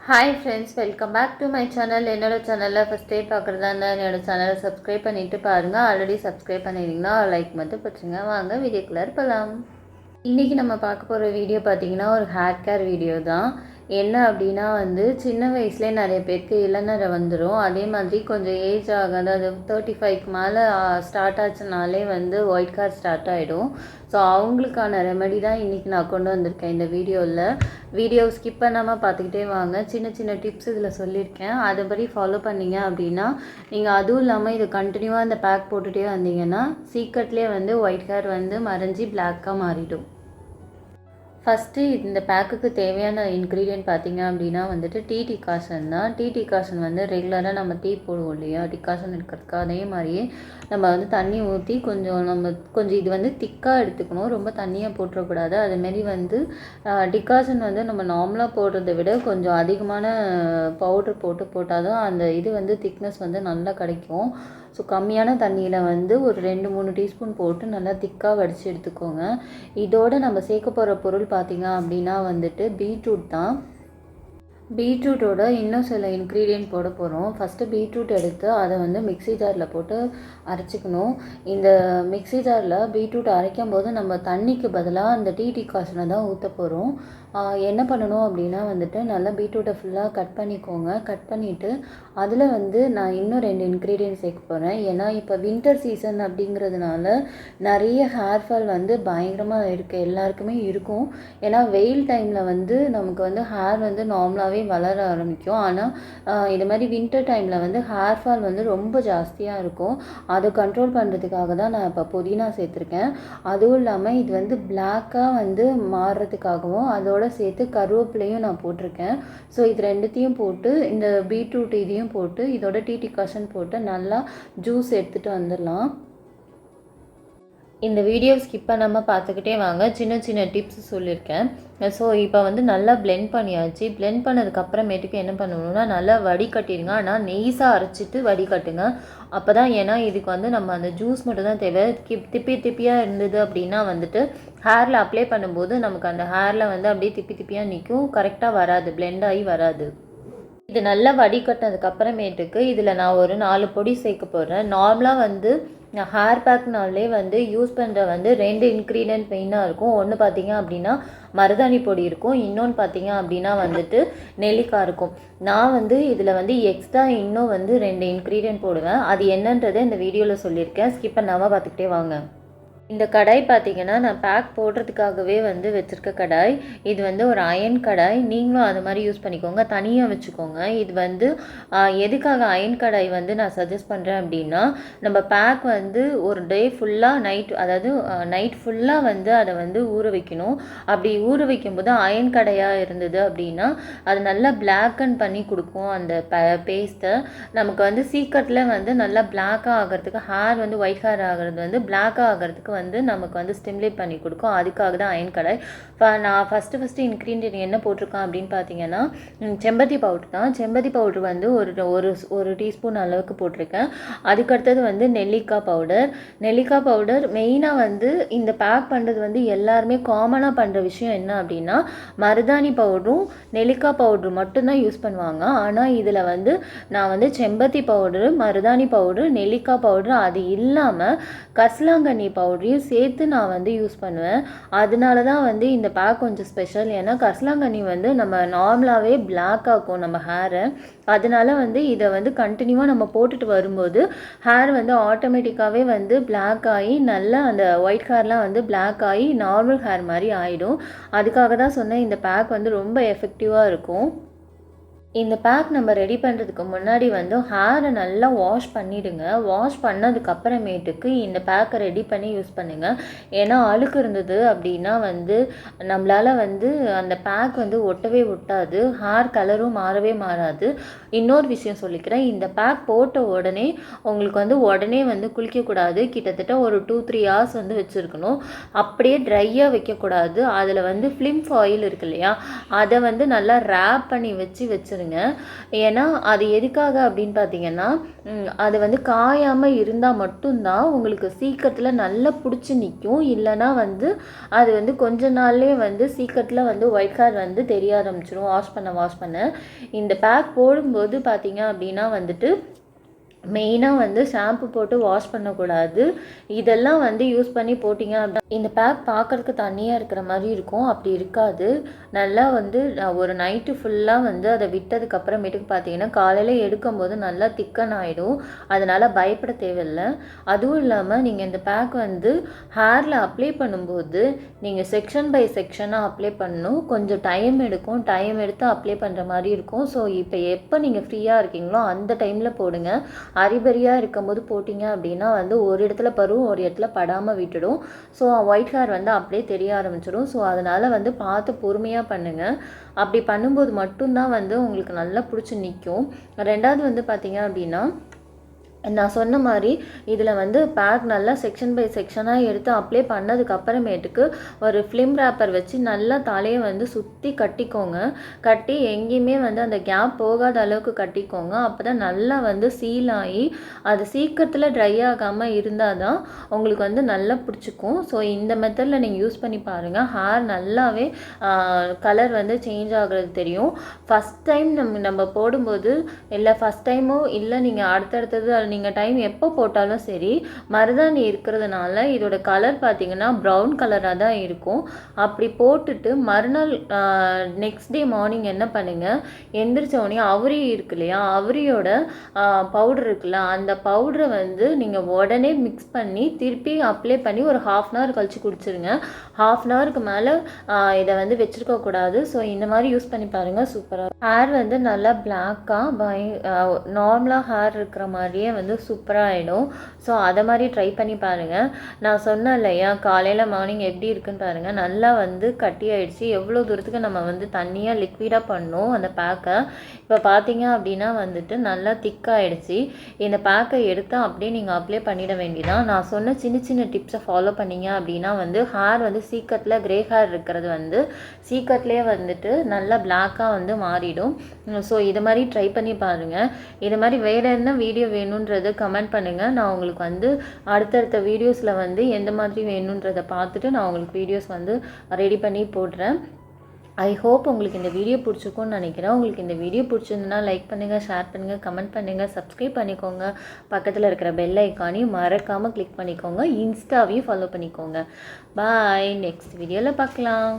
Hi friends, welcome back to my channel. என்னோடய சேனலில் first time பார்க்குறதா இருந்தால் என்னோடய சேனலை சப்ஸ்கிரைப் பண்ணிவிட்டு பாருங்கள். ஆல்ரெடி சப்ஸ்கிரைப் பண்ணியிருந்தீங்கன்னா லைக் மட்டும் வச்சுங்க. வாங்க வீடியோக்குள்ளே போகலாம். இன்றைக்கி நம்ம பார்க்க போகிற வீடியோ பார்த்திங்கன்னா ஒரு ஹேர் கேர் வீடியோ தான். என்ன அப்படின்னா சின்ன வயசுலேயே நிறைய பேருக்கு இளநரை வந்துடும். அதே மாதிரி கொஞ்சம் ஏஜ் ஆகாது, அது 35க்கு மேலே ஸ்டார்ட் ஆச்சுனாலே ஒயிட் ஹேர் ஸ்டார்ட் ஆகிடும். ஸோ அவங்களுக்கான ரெமெடி தான் இன்றைக்கி நான் கொண்டு வந்திருக்கேன் இந்த வீடியோவில். வீடியோ ஸ்கிப் பண்ணாமல் பார்த்துக்கிட்டே வாங்க. சின்ன சின்ன டிப்ஸ் இதில் சொல்லியிருக்கேன், அதுபடி ஃபாலோ பண்ணிங்க அப்படின்னா நீங்கள் அதுவும் இல்லாமல் இது கண்டினியூவாக இந்த பேக் போட்டுகிட்டே வந்தீங்கன்னா சீக்கிரட்லேயே ஒயிட் ஹேர் மறைஞ்சி பிளாக்காக மாறிடும். ஃபஸ்ட்டு இந்த பேக்குக்கு தேவையான இன்க்ரீடியன்ட் பார்த்திங்க அப்படின்னா டீ டிகாஷன் தான். டீ டிகாஷன் ரெகுலராக நம்ம டீ போடுவோம் இல்லையா, டிகாஷன் எடுக்கிறதுக்கு அதே மாதிரியே நம்ம தண்ணி ஊற்றி கொஞ்சம் இது திக்காக எடுத்துக்கணும். ரொம்ப தண்ணியாக போட்டுறக்கூடாது. அதுமாரி டிகாஷன் நம்ம நார்மலாக போடுறத விட கொஞ்சம் அதிகமான பவுட்ரு போட்டால் தான் அந்த இது திக்னஸ் நல்லா கிடைக்கும். ஸோ கம்மியான தண்ணியில் ஒரு 2-3 டீஸ்பூன் போட்டு நல்லா திக்காக வடித்து எடுத்துக்கோங்க. இதோடு நம்ம சேர்க்க போகிற பொருள் பார்த்திங்க அப்படின்னா பீட்ரூட் தான். பீட்ரூட்டோட இன்னும் சில இன்க்ரீடியன்ட் போட போகிறோம். ஃபஸ்ட்டு பீட்ரூட் எடுத்து அதை மிக்ஸி ஜாரில் போட்டு அரைச்சிக்கணும். இந்த மிக்ஸி ஜாரில் பீட்ரூட் அரைக்கும் போது நம்ம தண்ணிக்கு பதிலாக அந்த டீ டிகாஷனை தான் ஊற்ற போகிறோம். என்ன பண்ணணும் அப்படின்னா நல்லா பீட்ரூட்டை ஃபுல்லாக கட் பண்ணிக்கோங்க. கட் பண்ணிவிட்டு அதில் நான் இன்னும் 2 இன்க்ரீடியன்ட் சேர்க்க போகிறேன். ஏன்னா இப்போ வின்டர் சீசன் அப்படிங்கிறதுனால நிறைய ஹேர் ஃபால் பயங்கரமாக இருக்குது, எல்லாருக்குமே இருக்கும். ஏன்னா வெயில் டைமில் நமக்கு ஹேர் நார்மலாகவே வளர ஆரம்பிக்கும். ஆனால் இது மாதிரி வின்டர் டைமில் ஹேர் ஃபால் ரொம்ப ஜாஸ்தியாக இருக்கும். அதை கண்ட்ரோல் பண்ணுறதுக்காக தான் நான் இப்போ புதினா சேர்த்துருக்கேன். அதுவும் இல்லாமல் இது பிளாக்காக மாறுறதுக்காகவும் அதோட சேர்த்து கருவேப்பிலையும் நான் போட்டிருக்கேன். ஸோ இது ரெண்டுத்தையும் போட்டு இந்த பீட்ரூட் இதையும் போட்டு இதோட டீ டிகாஷன் போட்டு நல்லா ஜூஸ் எடுத்துகிட்டு வந்துடலாம். இந்த வீடியோ ஸ்கிப் பண்ணாமல் பார்த்துக்கிட்டே வாங்க. சின்ன சின்ன டிப்ஸ் சொல்லியிருக்கேன். ஸோ இப்போ நல்லா பிளெண்ட் பண்ணியாச்சு. பிளெண்ட் பண்ணதுக்கப்புறமேட்டுக்கு என்ன பண்ணணும்னா நல்லா வடிகட்டிடுங்க. ஆனால் நெய்ஸாக அரைச்சிட்டு வடிகட்டுங்க. அப்போ தான், ஏன்னா இதுக்கு நம்ம அந்த ஜூஸ் மட்டும் தான் தேவை. திப்பியாக இருந்தது அப்படின்னா ஹேரில் அப்ளை பண்ணும்போது நமக்கு அந்த ஹேரில் அப்படியே திப்பியாக நிற்கும், கரெக்டாக வராது, பிளெண்ட் ஆகி வராது. இது நல்லா வடிகட்டினதுக்கப்புறமேட்டுக்கு இதில் நான் ஒரு 4 பொடி சேர்க்க போகிறேன். நார்மலாக நான் ஹேர் பேக்னாலே யூஸ் பண்ணுற 2 இன்க்ரீடியன்ட் மெயினாக இருக்கும். ஒன்று பார்த்திங்க அப்படின்னா மருதாணி பொடி இருக்கும், இன்னொன்று பார்த்திங்க அப்படின்னா நெல்லிக்காய் இருக்கும். நான் இதில் எக்ஸ்ட்ரா இன்னும் 2 இன்க்ரீடியன்ட் போடுவேன். அது என்னன்றதை இந்த வீடியோவில் சொல்லியிருக்கேன், ஸ்கிப் பண்ணாமல் பார்த்துக்கிட்டே வாங்க. இந்த கடாய் பார்த்திங்கன்னா நான் பேக் போடுறதுக்காகவே வச்சுருக்க கடாய். இது ஒரு அயன் கடாய். நீங்களும் அது மாதிரி யூஸ் பண்ணிக்கோங்க, தனியாக வச்சுக்கோங்க. இது எதுக்காக அயன் கடாய் நான் சஜஸ்ட் பண்ணுறேன் அப்படின்னா, நம்ம பேக் ஒரு டே ஃபுல்லாக நைட் ஃபுல்லாக அதை ஊற வைக்கணும். அப்படி ஊற வைக்கும்போது அயன் கடாயாக இருந்தது அப்படின்னா அது நல்லா பிளாக்கன் பண்ணி கொடுக்கும். அந்த பேஸ்ட்டை நமக்கு சீக்கிரத்தில் நல்லா பிளாக்காக ஆகிறதுக்கு, ஹேர் ஒயிட் ஹேர் ஆகிறது பிளாக்காக ஆகிறதுக்கு நமக்கு ஸ்டிமுலேட் பண்ணி கொடுக்கும். அதுக்காக தான் அயன் கடாய். நான் ஃபஸ்ட்டு இன்க்ரீடியன்ட் என்ன போட்டிருக்கேன் அப்படின்னு பார்த்தீங்கன்னா செம்பருத்தி பவுட்ரு தான். செம்பருத்தி பவுட்ரு ஒரு டீஸ்பூன் அளவுக்கு போட்டிருக்கேன். அதுக்கடுத்தது நெல்லிக்காய் பவுடர் மெயினாக இந்த பேக் பண்ணுறது எல்லாருமே காமனாக பண்ணுற விஷயம் என்ன அப்படின்னா மருதாணி பவுடரும் நெல்லிக்காய் பவுட்ரு மட்டும்தான் யூஸ் பண்ணுவாங்க. ஆனால் இதில் நான் செம்பருத்தி பவுடரு, மருதாணி பவுட்ரு, நெல்லிக்காய் பவுட்ரு, அது இல்லாமல் கரிசலாங்கண்ணி பவுடரையும் சேர்த்து நான் யூஸ் பண்ணுவேன். அதனால தான் இந்த பேக் கொஞ்சம் ஸ்பெஷல். ஏன்னா கரிசலாங்கண்ணி நம்ம நார்மலாகவே பிளாக் ஆக்கும் நம்ம ஹேரை. அதனால இதை கண்டினியூவாக நம்ம போட்டுட்டு வரும்போது ஹேர் ஆட்டோமேட்டிக்காகவே பிளாக் ஆகி நல்லா அந்த ஒயிட் ஹேர்லாம் பிளாக் ஆகி நார்மல் ஹேர் மாதிரி ஆகிடும். அதுக்காக தான் சொன்னேன் இந்த பேக் ரொம்ப எஃபெக்டிவாக இருக்கும். இந்த பேக் நம்ம ரெடி பண்ணுறதுக்கு முன்னாடி ஹேரை நல்லா வாஷ் பண்ணிவிடுங்க. வாஷ் பண்ணதுக்கப்புறமேட்டுக்கு இந்த பேக்கை ரெடி பண்ணி யூஸ் பண்ணுங்கள். ஏன்னா அழுக்கு இருந்தது அப்படின்னா நம்மளால் அந்த பேக் ஒட்டவே ஒட்டாது, ஹேர் கலரும் மாறவே மாறாது. இன்னொரு விஷயம் சொல்லிக்கிறேன், இந்த பேக் போட்ட உடனே உங்களுக்கு உடனே குளிக்கக்கூடாது. கிட்டத்தட்ட ஒரு 2-3 ஹவர்ஸ் வச்சுருக்கணும். அப்படியே ட்ரையாக வைக்கக்கூடாது. அதில் ஃபிலிம் ஃபாயில் இருக்கு இல்லையா, அதை நல்லா ரேப் பண்ணி வச்சுருங்க. பண்ணுங்க. ஏன்னா அது எதுக்காக அப்படின்னு பார்த்தீங்கன்னா, அது வந்து காயாமல் இருந்தால் மட்டும்தான் உங்களுக்கு சீக்கிரத்தில் நல்லா பிடிச்சி நிற்கும். இல்லைன்னா வந்து அது வந்து கொஞ்ச நாள்லேயே வந்து சீக்கிரத்தில் வந்து ஒயிட் ஹேர் வந்து தெரிய ஆரம்பிச்சிடும் வாஷ் பண்ண. இந்த பேக் போடும்போது பார்த்தீங்க அப்படின்னா வந்துட்டு மெயினாக வந்து ஷாம்பு போட்டு வாஷ் பண்ணக்கூடாது. இதெல்லாம் வந்து யூஸ் பண்ணி போட்டிங்க அப்படின்னா இந்த பேக் பார்க்குறதுக்கு தண்ணியாக இருக்கிற மாதிரி இருக்கும், அப்படி இருக்காது. நல்லா வந்து ஒரு நைட்டு ஃபுல்லாக வந்து அதை விட்டதுக்கப்புறமேட்டுக்கு பார்த்தீங்கன்னா காலையில் எடுக்கும்போது நல்லா திக்கன் ஆகிடும். அதனால் பயப்பட தேவையில்லை. அதுவும் இல்லாமல் நீங்கள் இந்த பேக் வந்து ஹேரில் அப்ளை பண்ணும்போது நீங்கள் செக்ஷன் பை செக்ஷனாக அப்ளை பண்ணணும். கொஞ்சம் டைம் எடுக்கும், டைம் எடுத்து அப்ளை பண்ணுற மாதிரி இருக்கும். ஸோ இப்போ எப்போ நீங்கள் ஃப்ரீயாக இருக்கீங்களோ அந்த டைமில் போடுங்க. அரிபரியாக இருக்கும்போது போட்டிங்க அப்படின்னா வந்து ஒரு இடத்துல பருவம் ஒரு இடத்துல படாமல் விட்டுடும். ஸோ ஒயிட் ஹேர் வந்து அப்படியே தெரிய ஆரம்பிச்சிடும். ஸோ அதனால் வந்து பார்த்து பொறுமையாக பண்ணுங்கள். அப்படி பண்ணும்போது மட்டும்தான் வந்து உங்களுக்கு நல்லா பிடிச்சி நிற்கும். ரெண்டாவது வந்து பார்த்திங்க அப்படின்னா நான் சொன்ன மாதிரி இதில் வந்து பேக் நல்லா செக்ஷன் பை செக்ஷனாக எடுத்து அப்ளை பண்ணதுக்கப்புறமேட்டுக்கு ஒரு ஃபிலிம் ரேப்பர் வச்சு நல்லா தலையை வந்து சுற்றி கட்டிக்கோங்க. கட்டி எங்கேயுமே வந்து அந்த கேப் போகாத அளவுக்கு கட்டிக்கோங்க. அப்போ தான் நல்லா வந்து சீல் ஆகி அது சீக்கிரத்தில் ட்ரை ஆகாமல் இருந்தால் தான் உங்களுக்கு வந்து நல்லா பிடிச்சிக்கும். ஸோ இந்த மெத்தடில் நீங்கள் யூஸ் பண்ணி பாருங்கள். ஹேர் நல்லாவே கலர் வந்து சேஞ்ச் ஆகிறது தெரியும். ஃபஸ்ட் டைம் நம்ம போடும்போது இல்லை ஃபஸ்ட் டைமோ இல்லை நீங்கள் அடுத்தடுத்தது நீங்கள் டைம் எப்போ போட்டாலும் சரி மருதாணி இருக்கிறதுனால இதோட கலர் பார்த்தீங்கன்னா ப்ரௌன் கலராக தான் இருக்கும். அப்படி போட்டுட்டு மறுநாள் நெக்ஸ்ட் டே மார்னிங் என்ன பண்ணுங்கள், எந்திரிச்ச உடனே அவுரி இருக்கு இல்லையா, அவுரியோட பவுடர் இருக்குல்ல, அந்த பவுடரை வந்து நீங்கள் உடனே மிக்ஸ் பண்ணி திருப்பி அப்ளை பண்ணி ஒரு 1/2 hour கழித்து குடிச்சிருங்க. 1/2 hourக்கு மேலே இதை வந்து வச்சுருக்கக்கூடாது. ஸோ இந்த மாதிரி யூஸ் பண்ணி பாருங்கள், சூப்பராக ஹேர் வந்து நல்லா பிளாக்காக நார்மலாக ஹேர் இருக்கிற மாதிரியே வந்து சூப்பராக ஆகிடும். ஸோ அதை மாதிரி ட்ரை பண்ணி பாருங்கள். நான் சொன்னேன் இல்லையா காலையில் மார்னிங் எப்படி இருக்குன்னு பாருங்கள். நல்லா வந்து கட்டி ஆகிடுச்சு. எவ்வளோ தூரத்துக்கு நம்ம வந்து தண்ணியாக லிக்விடாக பண்ணோம் அந்த பேக்கை. இப்போ பார்த்தீங்க அப்படின்னா வந்துட்டு நல்லா திக்காகிடுச்சு. இந்த பேக்கை எடுத்தால் அப்படியே நீங்கள் அப்ளை பண்ணிட வேண்டியதான். நான் சொன்ன சின்ன சின்ன டிப்ஸை ஃபாலோ பண்ணிங்க அப்படின்னா வந்து ஹேர் வந்து சீக்கிரத்தில் க்ரே ஹேர் இருக்கிறது வந்து சீக்கிரத்துலேயே வந்துட்டு நல்லா பிளாக்காக வந்து மாறிடும். ஸோ இது மாதிரி ட்ரை பண்ணி பாருங்கள். இது மாதிரி வேறு என்ன வீடியோ வேணுன்றது கமெண்ட் பண்ணுங்கள். நான் உங்களுக்கு வந்து அடுத்தடுத்த வீடியோஸில் வந்து எந்த மாதிரி வேணுன்றதை பார்த்துட்டு நான் உங்களுக்கு வீடியோஸ் வந்து ரெடி பண்ணி போடுறேன். ஐ ஹோப் உங்களுக்கு இந்த வீடியோ பிடிச்சிருக்கும்னு நினைக்கிறேன். உங்களுக்கு இந்த வீடியோ பிடிச்சிருந்துன்னா லைக் பண்ணுங்கள், ஷேர் பண்ணுங்கள், கமெண்ட் பண்ணுங்கள், சப்ஸ்கிரைப் பண்ணிக்கோங்க. பக்கத்தில் இருக்கிற பெல் ஐக்கானையும் மறக்காமல் கிளிக் பண்ணிக்கோங்க. இன்ஸ்டாவையும் ஃபாலோ பண்ணிக்கோங்க. பாய், நெக்ஸ்ட் வீடியோவில் பார்க்கலாம்.